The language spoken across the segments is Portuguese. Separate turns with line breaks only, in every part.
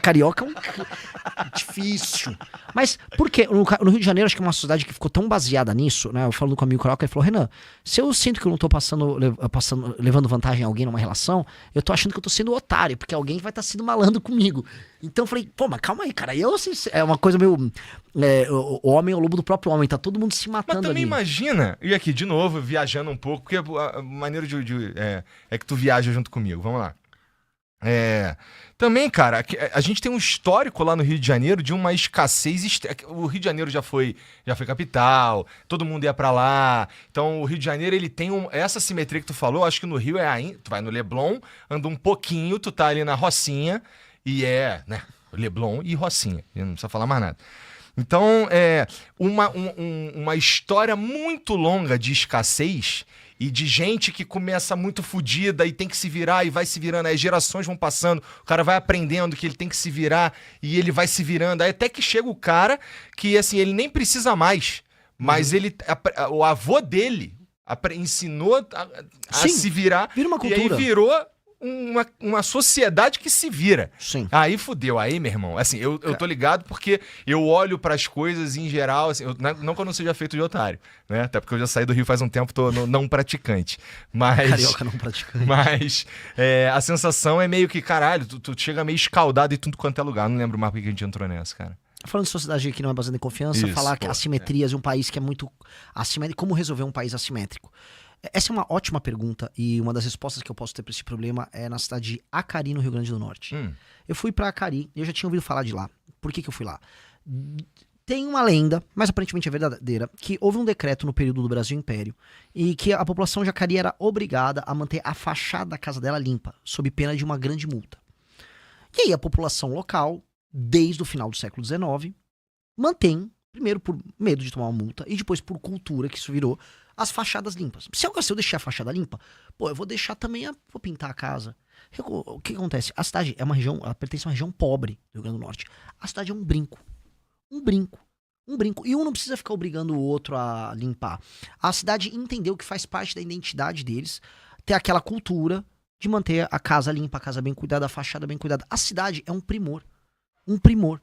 Carioca é um difícil. Mas por quê? No Rio de Janeiro, acho que é uma sociedade que ficou tão baseada nisso, né? Eu falando com um amigo carioca, ele falou, Renan, se eu sinto que eu não tô levando vantagem a alguém numa relação, eu tô achando que eu tô sendo otário, porque alguém vai estar sendo malandro comigo. Então eu falei, pô, mas calma aí, cara. Eu, assim, é uma coisa meio... o homem é o lobo do próprio homem, tá todo mundo se matando ali.
Mas também imagina, e aqui, de novo, viajando um pouco, porque a maneira é que tu viaja junto comigo. Vamos lá. Também, cara, a gente tem um histórico lá no Rio de Janeiro de uma escassez. O Rio de Janeiro já foi capital, todo mundo ia pra lá. Então o Rio de Janeiro, ele tem essa simetria que tu falou. Acho que no Rio tu vai no Leblon, anda um pouquinho, tu tá ali na Rocinha e né, Leblon e Rocinha, não precisa falar mais nada. Então uma história muito longa de escassez e de gente que começa muito fodida e tem que se virar e vai se virando, aí gerações vão passando, o cara vai aprendendo que ele tem que se virar e ele vai se virando, aí até que chega o cara que, assim, ele nem precisa mais, mas o avô dele ensinou a se virar,
vira uma cultura.
E aí virou uma sociedade que se vira.
Sim.
Aí fudeu. Aí, meu irmão, assim, eu tô ligado porque eu olho pras coisas em geral, assim, não que eu não seja feito de otário, né? Até porque eu já saí do Rio faz um tempo, tô não praticante. Mas...
Carioca não praticante.
Mas a sensação é meio que, caralho, tu chega meio escaldado em tudo quanto é lugar. Não lembro mais porque a gente entrou nessa, cara.
Falando de sociedade que não é baseada em confiança, falar que assimetrias de um país que é muito assimétrico, como resolver um país assimétrico? Essa é uma ótima pergunta e uma das respostas que eu posso ter para esse problema é na cidade de Acari, no Rio Grande do Norte. Eu fui para Acari e eu já tinha ouvido falar de lá. Por que eu fui lá? Tem uma lenda, mas aparentemente é verdadeira, que houve um decreto no período do Brasil Império e que a população de Acari era obrigada a manter a fachada da casa dela limpa, sob pena de uma grande multa. E aí a população local, desde o final do século XIX, mantém, primeiro por medo de tomar uma multa e depois por cultura, que isso virou, as fachadas limpas. Se eu deixar a fachada limpa, eu vou deixar também, vou pintar a casa. O que acontece? A cidade é uma região, ela pertence a uma região pobre do Rio Grande do Norte. A cidade é um brinco. Um brinco. E um não precisa ficar obrigando o outro a limpar. A cidade entendeu que faz parte da identidade deles ter aquela cultura de manter a casa limpa, a casa bem cuidada, a fachada bem cuidada. A cidade é um primor. Um primor.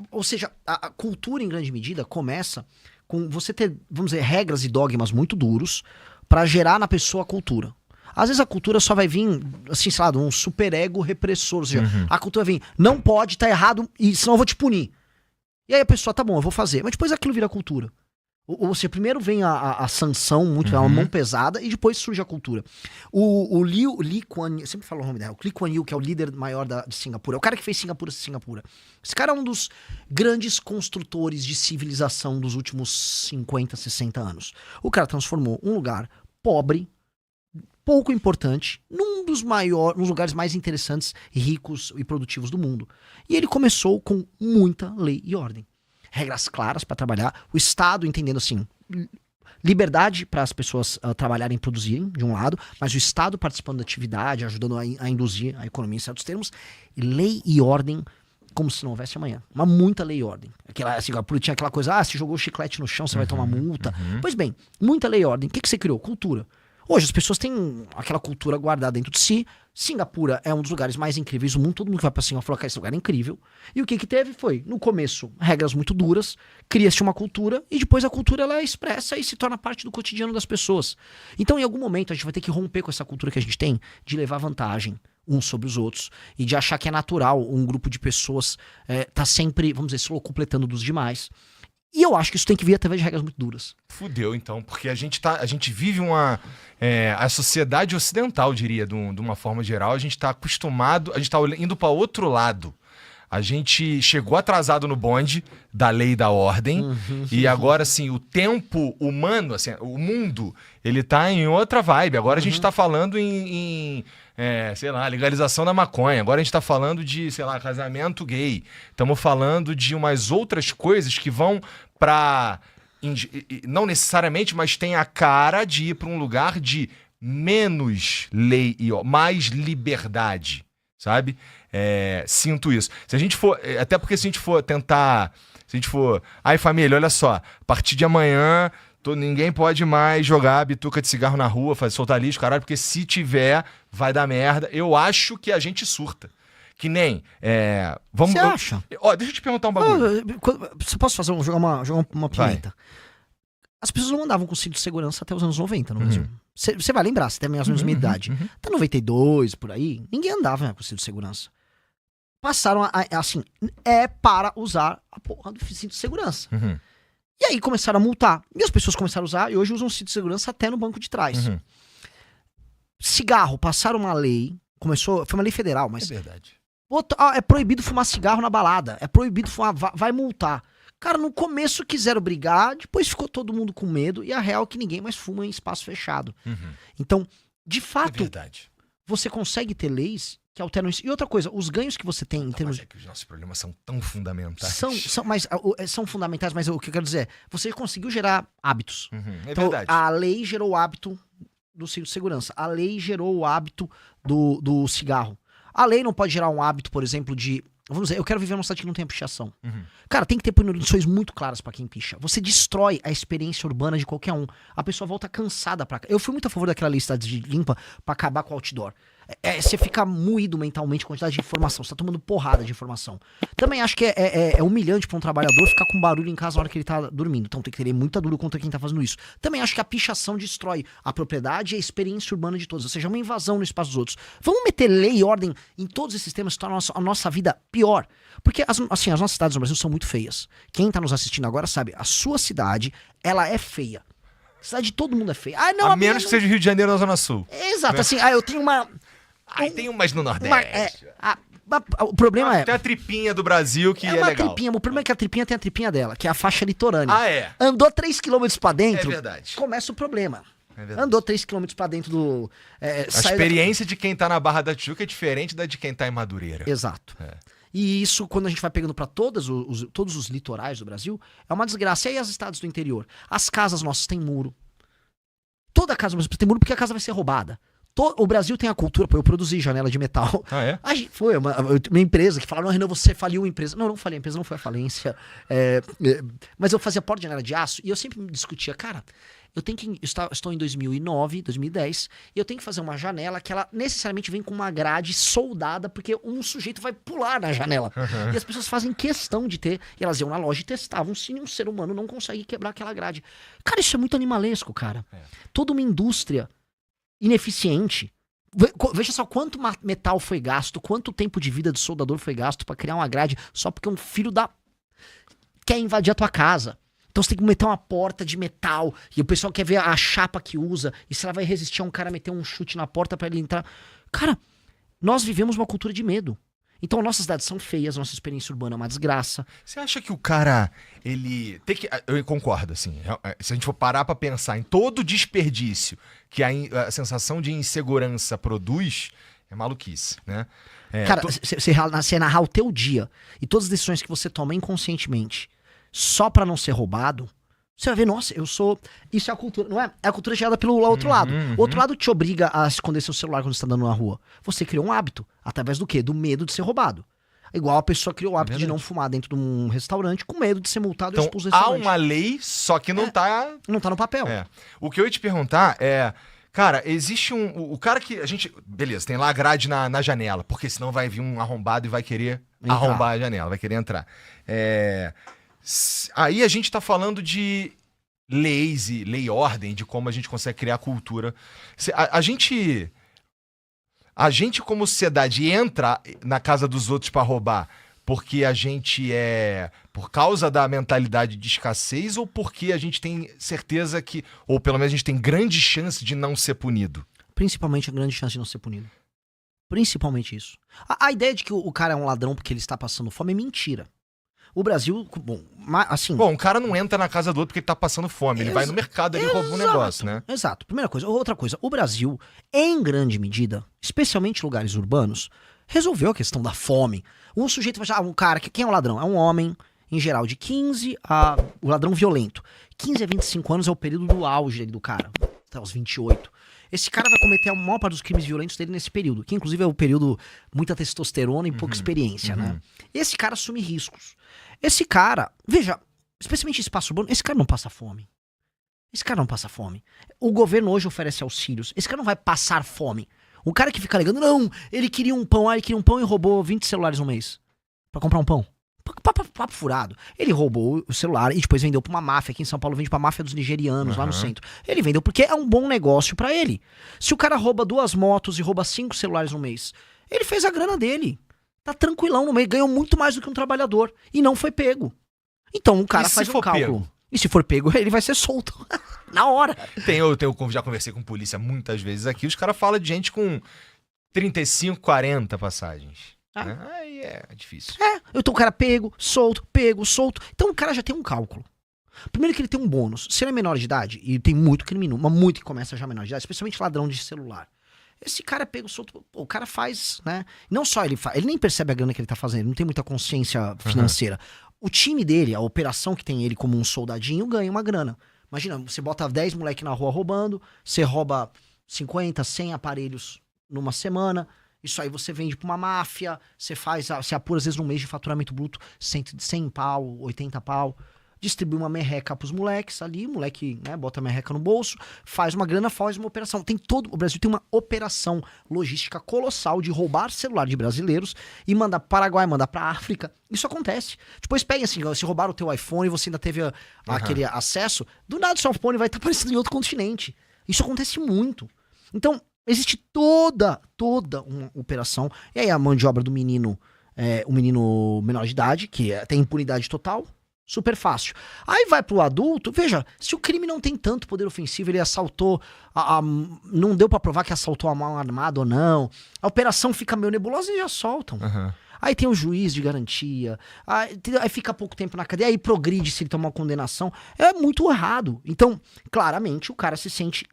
Ou seja, a cultura, em grande medida, começa com você ter, vamos dizer, regras e dogmas muito duros pra gerar na pessoa a cultura. Às vezes a cultura só vai vir, assim, sei lá, de um superego repressor. Ou seja, a cultura vem, não pode, tá errado, e senão eu vou te punir. E aí a pessoa, tá bom, eu vou fazer. Mas depois aquilo vira cultura. Ou seja, primeiro vem a sanção, muito, uma mão pesada, e depois surge a cultura. O Lee Kuan Yew, sempre falo o nome dela, o Lee Kuan Yew, que é o líder maior de Singapura, é o cara que fez Singapura. Esse cara é um dos grandes construtores de civilização dos últimos 50, 60 anos. O cara transformou um lugar pobre, pouco importante, num dos lugares mais interessantes, ricos e produtivos do mundo. E ele começou com muita lei e ordem. Regras claras para trabalhar, o Estado entendendo assim, liberdade para as pessoas trabalharem e produzirem, de um lado, mas o Estado participando da atividade, ajudando a induzir a economia em certos termos, e lei e ordem como se não houvesse amanhã. Mas muita lei e ordem. Assim, tinha aquela coisa, se jogou chiclete no chão, você vai tomar multa. Pois bem, muita lei e ordem. O que você criou? Cultura. Hoje as pessoas têm aquela cultura guardada dentro de si. Singapura é um dos lugares mais incríveis do mundo. Todo mundo que vai pra Singapura fala que esse lugar é incrível. E o que teve foi, no começo, regras muito duras, cria-se uma cultura e depois a cultura ela é expressa e se torna parte do cotidiano das pessoas. Então em algum momento a gente vai ter que romper com essa cultura que a gente tem de levar vantagem uns sobre os outros e de achar que é natural um grupo de pessoas tá sempre, vamos dizer, se locupletando dos demais. E eu acho que isso tem que vir através de regras muito duras.
Fudeu, então, porque a gente vive a sociedade ocidental, diria, de uma forma geral, a gente tá acostumado, a gente tá indo para outro lado. A gente chegou atrasado no bonde da lei e da ordem, e agora, assim, o tempo humano, assim, o mundo, ele tá em outra vibe. Agora a gente tá falando sei lá, legalização da maconha. Agora a gente tá falando de, sei lá, casamento gay. Estamos falando de umas outras coisas que vão pra... Não necessariamente, mas tem a cara de ir pra um lugar de menos lei e mais liberdade, sabe? Sinto isso. Se a gente for... Até porque se a gente for tentar... Se a gente for... Ai, família, olha só. A partir de amanhã... Ninguém pode mais jogar bituca de cigarro na rua, soltar lixo, caralho, porque se tiver, vai dar merda. Eu acho que a gente surta. Que nem.
Você acha?
Deixa eu te perguntar um bagulho.
Você posso jogar uma pimenta? As pessoas não andavam com cinto de segurança até os anos 90 no Brasil. Você vai lembrar, você tem mais ou menos a minha idade. Até 92, por aí, ninguém andava com cinto de segurança. Passaram assim, para usar a porra do cinto de segurança. E aí começaram a multar. E as pessoas começaram a usar, e hoje usam cinto de segurança até no banco de trás. Cigarro, passaram uma lei, foi uma lei federal, mas...
É verdade.
É proibido fumar cigarro na balada, é proibido fumar, vai multar. Cara, no começo quiseram brigar, depois ficou todo mundo com medo, e a real é que ninguém mais fuma em espaço fechado. Então, de fato, você consegue ter leis que alteram isso. E outra coisa, os ganhos que você tem em termos...
Mas é que os nossos problemas são tão fundamentais.
São fundamentais, mas o que eu quero dizer é, você conseguiu gerar hábitos.
Então, verdade.
A lei gerou o hábito do cinto de segurança. A lei gerou o hábito do cigarro. A lei não pode gerar um hábito, por exemplo, de... Vamos dizer, eu quero viver numa cidade que não tenha pichação. Cara, tem que ter punições muito claras pra quem picha. Você destrói a experiência urbana de qualquer um. A pessoa volta cansada pra cá. Eu fui muito a favor daquela lei cidade de limpa pra acabar com o outdoor. Você fica moído mentalmente com a quantidade de informação. Você tá tomando porrada de informação. Também acho que é humilhante pra um trabalhador ficar com barulho em casa na hora que ele tá dormindo. Então tem que ter muita duro contra quem tá fazendo isso. Também acho que a pichação destrói a propriedade e a experiência urbana de todos. Ou seja, uma invasão no espaço dos outros. Vamos meter lei e ordem em todos esses temas que tornam a nossa vida pior. Porque, assim, as nossas cidades no Brasil são muito feias. Quem tá nos assistindo agora sabe, a sua cidade, ela é feia. A cidade de todo mundo é feia.
A menos que seja Rio de Janeiro na Zona Sul.
Exato, né? Assim, eu tenho uma...
tem umas no Nordeste.
O problema
tem a tripinha do Brasil que é
uma
legal.
Tripinha. O problema é que a tripinha tem a tripinha dela, que é a faixa litorânea.
É?
Andou 3 km pra dentro,
É verdade.
começa o problema. Andou 3 km pra dentro do...
a experiência de quem tá na Barra da Tijuca é diferente da de quem tá em Madureira.
Exato. E isso, quando a gente vai pegando pra todos os litorais do Brasil, é uma desgraça. E aí, as estados do interior? As casas nossas têm muro. Toda casa do Brasil tem muro porque a casa vai ser roubada. O Brasil tem a cultura... Pô, eu produzi janela de metal. Foi uma empresa que falaram, Renan, você faliu a empresa. Não falei, a empresa não foi a falência. Mas eu fazia porta de janela de aço e eu sempre me discutia, cara... estou em 2009, 2010, e eu tenho que fazer uma janela que ela necessariamente vem com uma grade soldada, porque um sujeito vai pular na janela. E as pessoas fazem questão de ter, e elas iam na loja e testavam se um ser humano não consegue quebrar aquela grade. Cara, isso é muito animalesco, cara. Toda uma indústria ineficiente. Veja só quanto metal foi gasto, quanto tempo de vida de soldador foi gasto pra criar uma grade só porque um filho quer invadir a tua casa. Então você tem que meter uma porta de metal e o pessoal quer ver a chapa que usa e se ela vai resistir a um cara meter um chute na porta pra ele entrar. Cara, nós vivemos uma cultura de medo. Então nossas cidades são feias, nossa experiência urbana é uma desgraça.
Você acha que o cara, ele tem que... Eu concordo, assim, se a gente for parar pra pensar em todo o desperdício que a sensação de insegurança produz, é maluquice, né?
Cara, você narrar o teu dia e todas as decisões que você toma inconscientemente só pra não ser roubado, você vai ver, nossa, eu sou... Isso é a cultura, não é? É a cultura gerada pelo outro lado. O outro lado te obriga a esconder seu celular quando você tá andando na rua. Você criou um hábito. Através do quê? Do medo de ser roubado. Igual a pessoa criou o hábito de não fumar dentro de um restaurante com medo de ser multado e expulso do restaurante.
Há uma lei, só que não tá...
Não tá no papel.
O que eu ia te perguntar é... Cara, existe o cara que a gente... Beleza, tem lá a grade na janela, porque senão vai vir um arrombado e vai querer arrombar a janela, vai querer entrar. Aí a gente tá falando de leis e lei e ordem, de como a gente consegue criar cultura. A gente como sociedade entra na casa dos outros pra roubar porque a gente por causa da mentalidade de escassez ou porque a gente tem certeza que, ou pelo menos a gente tem grande chance de não ser punido?
Principalmente a grande chance de não ser punido. Principalmente isso. A ideia de que o cara é um ladrão porque ele está passando fome é mentira. O Brasil, assim...
Bom, um cara não entra na casa do outro porque ele tá passando fome. Ele vai no mercado, ele rouba um negócio, né?
Exato. Primeira coisa. Outra coisa. O Brasil, em grande medida, especialmente em lugares urbanos, resolveu a questão da fome. Um sujeito vai achar, um cara, quem é um ladrão? É um homem, em geral, de 15 a... O ladrão violento. 15 a 25 anos é o período do auge do cara. Até os 28. Esse cara vai cometer a maior parte dos crimes violentos dele nesse período. Que, inclusive, é o período muita testosterona e pouca experiência, né? Esse cara assume riscos. Esse cara, veja, especialmente em espaço urbano, esse cara não passa fome. Esse cara não passa fome. O governo hoje oferece auxílios. Esse cara não vai passar fome. O cara que fica alegando, não, ele queria um pão, ele queria um pão e roubou 20 celulares no mês pra comprar um pão. Papo furado. Ele roubou o celular e depois vendeu pra uma máfia. Aqui em São Paulo vende pra máfia dos nigerianos, lá no centro. Ele vendeu porque é um bom negócio pra ele. Se o cara rouba 2 motos e rouba 5 celulares no mês, ele fez a grana dele. Tá tranquilão no mês, ganhou muito mais do que um trabalhador. E não foi pego. Então o cara faz um cálculo. Pego? E se for pego, ele vai ser solto. Na hora.
Eu já conversei com polícia muitas vezes aqui, os caras falam de gente com 35, 40 passagens. Aí é difícil.
Então o cara pego, solto. Então o cara já tem um cálculo. Primeiro que ele tem um bônus. Se ele é menor de idade, e tem muito criminoso, mas muito que começa já menor de idade, especialmente ladrão de celular. Esse cara é pego, solto, o cara faz, né? Não só ele faz, ele nem percebe a grana que ele tá fazendo, ele não tem muita consciência financeira. O time dele, a operação que tem ele como um soldadinho, ganha uma grana. Imagina, você bota 10 moleque na rua roubando, você rouba 50, 100 aparelhos numa semana, isso aí você vende pra uma máfia, você apura às vezes num mês de faturamento bruto 100 pau, 80 pau, distribui uma merreca pros moleques ali, o moleque, né, bota a merreca no bolso, faz uma grana, faz uma operação. O Brasil tem uma operação logística colossal de roubar celular de brasileiros e mandar pro Paraguai, mandar pra África. Isso acontece. Depois pega assim, se roubaram o teu iPhone e você ainda teve aquele acesso, do nada o seu iPhone vai estar aparecendo em outro continente. Isso acontece muito. Então, existe toda uma operação. E aí a mão de obra do menino, o menino menor de idade, que tem impunidade total, super fácil. Aí vai pro adulto, veja, se o crime não tem tanto poder ofensivo, ele assaltou, não deu pra provar que assaltou a mão armada ou não, a operação fica meio nebulosa e já soltam. Aí tem o juiz de garantia, aí fica pouco tempo na cadeia, aí progride se ele tomar uma condenação. É muito errado. Então, claramente, o cara se sente,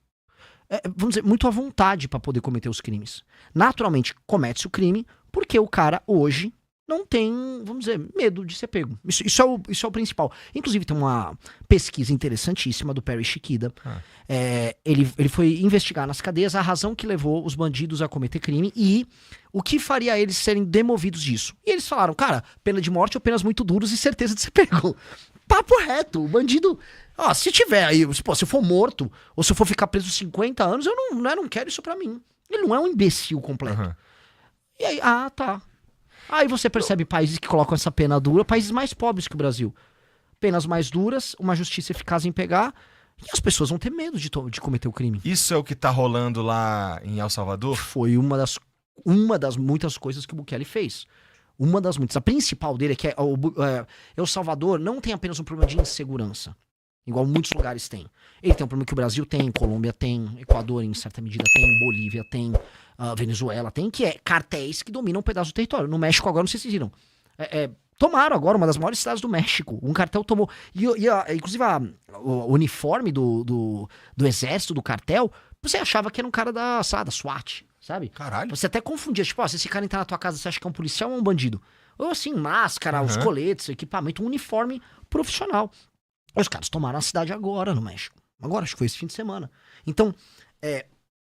vamos dizer, muito à vontade pra poder cometer os crimes. Naturalmente, comete-se o crime porque o cara hoje não tem, vamos dizer, medo de ser pego. Isso é o principal. Inclusive, tem uma pesquisa interessantíssima do Perry Chiquida. Ele foi investigar nas cadeias a razão que levou os bandidos a cometer crime e o que faria eles serem demovidos disso. E eles falaram, cara, pena de morte ou penas muito duras e certeza de ser pego. Papo reto. O bandido, se tiver aí, se eu for morto ou se eu for ficar preso 50 anos, eu não quero isso pra mim. Ele não é um imbecil completo. E aí, tá. Aí você percebe países que colocam essa pena dura, países mais pobres que o Brasil. Penas mais duras, uma justiça eficaz em pegar, e as pessoas vão ter medo de cometer o crime.
Isso é o que tá rolando lá em El Salvador?
Foi uma das muitas coisas que o Bukele fez. Uma das muitas. A principal dele é que El Salvador não tem apenas um problema de insegurança, igual muitos lugares têm. Ele tem um problema que o Brasil tem, Colômbia tem, Equador em certa medida tem, Bolívia tem, Venezuela tem, que é cartéis que dominam um pedaço do território. No México agora, não sei se vocês viram. Tomaram agora uma das maiores cidades do México. Um cartel tomou. Inclusive o uniforme do exército, do cartel, você achava que era um cara da SWAT, sabe?
Caralho.
Você até confundia, tipo, se esse cara entrar na tua casa, você acha que é um policial ou um bandido? Ou assim, máscara, os coletes, equipamento, um uniforme profissional. Os caras tomaram a cidade agora no México. Agora, acho que foi esse fim de semana. Então,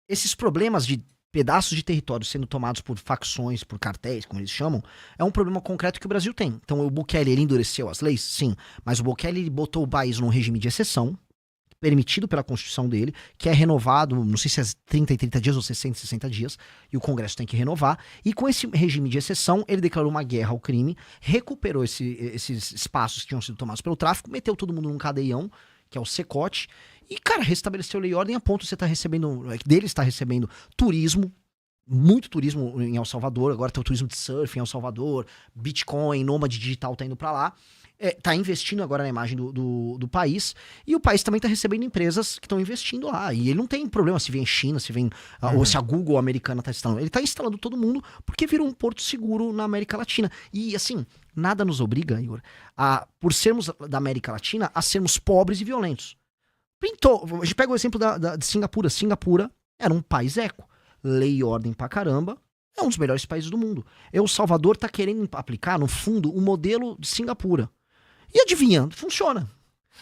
esses problemas de pedaços de território sendo tomados por facções, por cartéis, como eles chamam, é um problema concreto que o Brasil tem. Então, o Bukele, ele endureceu as leis? Sim. Mas o Bukele, ele botou o país num regime de exceção, permitido pela Constituição dele, que é renovado, não sei se é 30 dias ou 60 dias, e o Congresso tem que renovar. E com esse regime de exceção, ele declarou uma guerra ao crime, recuperou esses espaços que tinham sido tomados pelo tráfico, meteu todo mundo num cadeião, que é o Secote, e, cara, restabeleceu lei e ordem a ponto de você está recebendo turismo, muito turismo em El Salvador, agora tem o turismo de surf em El Salvador, Bitcoin, nômade digital tá indo pra lá, tá investindo agora na imagem do país, e o país também tá recebendo empresas que estão investindo lá, e ele não tem problema se vem China, se vem, ou se a Google americana tá instalando, ele tá instalando todo mundo porque virou um porto seguro na América Latina, e assim, nada nos obriga, Igor, por sermos da América Latina, a sermos pobres e violentos. A gente pega o exemplo de Singapura. Singapura era um país eco. Lei e ordem pra caramba. É um dos melhores países do mundo. El Salvador tá querendo aplicar, no fundo, o modelo de Singapura. E adivinha, funciona.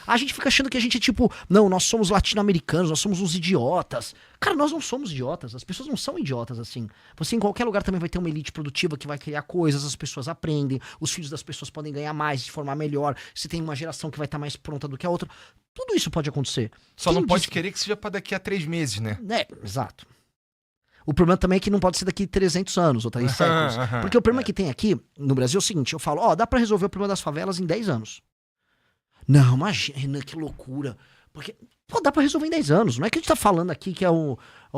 A gente fica achando que a gente é tipo, não, nós somos latino-americanos, nós somos uns idiotas. Cara, nós não somos idiotas, as pessoas não são idiotas assim. Você em qualquer lugar também vai ter uma elite produtiva que vai criar coisas, as pessoas aprendem, os filhos das pessoas podem ganhar mais, se formar melhor, você tem uma geração que vai estar mais pronta do que a outra. Tudo isso pode acontecer.
Só não pode querer que seja pra daqui a 3 meses, né?
Exato. O problema também é que não pode ser daqui 300 anos ou 3 séculos. Porque o problema que tem aqui no Brasil é o seguinte, eu falo, dá pra resolver o problema das favelas em 10 anos. Não, imagina, que loucura. Porque, dá pra resolver em 10 anos. Não é que a gente tá falando aqui que é o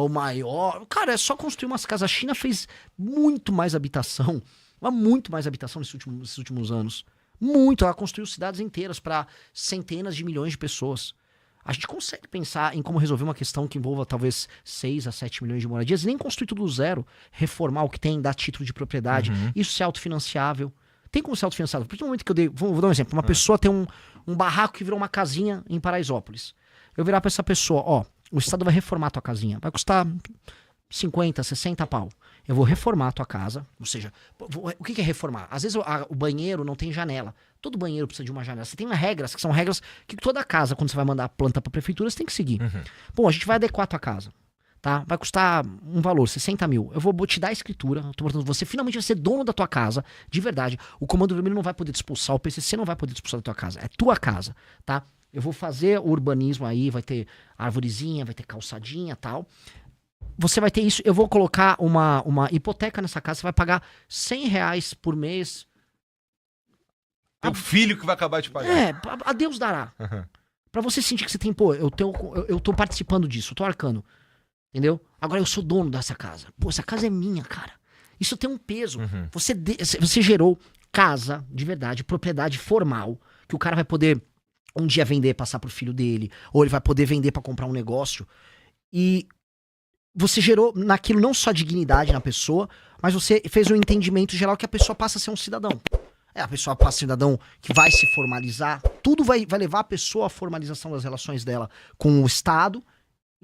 maior... Cara, é só construir umas casas. A China fez muito mais habitação, mas muito mais habitação nesses últimos anos. Muito. Ela construiu cidades inteiras para centenas de milhões de pessoas. A gente consegue pensar em como resolver uma questão que envolva talvez 6 a 7 milhões de moradias, nem construir tudo do zero, reformar o que tem, dar título de propriedade, isso ser autofinanciável. Tem como ser autofinanciável? Porque no momento que eu dei, vou dar um exemplo, uma pessoa tem um barraco que virou uma casinha em Paraisópolis. Eu virar pra essa pessoa, o Estado vai reformar a tua casinha, vai custar 50, 60 pau. Eu vou reformar a tua casa, ou seja, o que é reformar? Às vezes o banheiro não tem janela. Todo banheiro precisa de uma janela. Você tem regras, que são regras que toda casa, quando você vai mandar a planta pra prefeitura, você tem que seguir. Bom, a gente vai adequar a tua casa, tá? Vai custar um valor, 60 mil. Eu vou te dar a escritura, portanto, você finalmente vai ser dono da tua casa, de verdade. O Comando Vermelho não vai poder te expulsar, o PCC não vai poder te expulsar da tua casa. É tua casa, tá? Eu vou fazer o urbanismo aí, vai ter arvorezinha, vai ter calçadinha e tal. Você vai ter isso, eu vou colocar uma hipoteca nessa casa, você vai pagar R$100 por mês.
É o filho que vai acabar de pagar.
A Deus dará. Pra você sentir que você tem, eu tô participando disso, eu tô arcando. Entendeu? Agora eu sou dono dessa casa. Essa casa é minha, cara. Isso tem um peso. Você gerou casa, de verdade, propriedade formal, que o cara vai poder um dia vender, passar pro filho dele, ou ele vai poder vender pra comprar um negócio. E você gerou naquilo não só dignidade na pessoa, mas você fez um entendimento geral que a pessoa passa a ser um cidadão. A pessoa passa a ser um cidadão que vai se formalizar. Tudo vai levar a pessoa à formalização das relações dela com o Estado,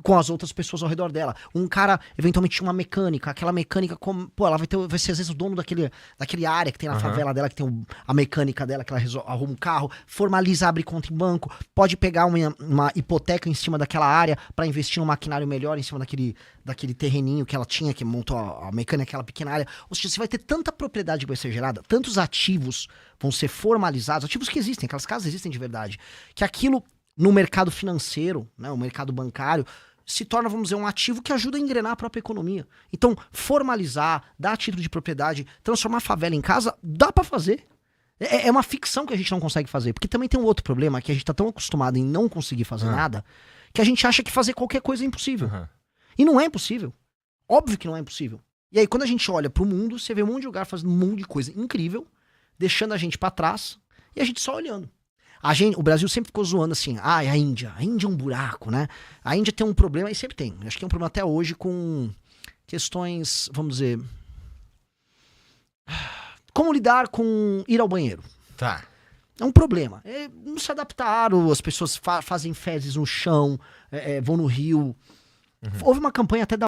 com as outras pessoas ao redor dela. Um cara, eventualmente, tinha uma mecânica. Aquela mecânica, ela vai ser às vezes o dono daquele área que tem na favela dela, que tem a mecânica dela, que ela arruma um carro, formaliza, abre conta em banco, pode pegar uma hipoteca em cima daquela área para investir num maquinário melhor em cima daquele terreninho que ela tinha, que montou a mecânica, aquela pequena área. Ou seja, você vai ter tanta propriedade que vai ser gerada, tantos ativos vão ser formalizados, ativos que existem, aquelas casas existem de verdade, que aquilo no mercado financeiro, né, o mercado bancário, se torna, vamos dizer, um ativo que ajuda a engrenar a própria economia. Então, formalizar, dar título de propriedade, transformar a favela em casa, dá pra fazer. É uma ficção que a gente não consegue fazer. Porque também tem um outro problema, que a gente tá tão acostumado em não conseguir fazer nada, que a gente acha que fazer qualquer coisa é impossível. E não é impossível. Óbvio que não é impossível. E aí, quando a gente olha pro mundo, você vê um monte de lugar fazendo um monte de coisa incrível, deixando a gente pra trás, e a gente só olhando. O Brasil sempre ficou zoando assim, a Índia é um buraco, né? A Índia tem um problema, e sempre tem. Acho que tem um problema até hoje com questões, vamos dizer... Como lidar com ir ao banheiro.
Tá.
É um problema. Não se adaptaram, as pessoas fazem fezes no chão, vão no rio. Houve uma campanha até da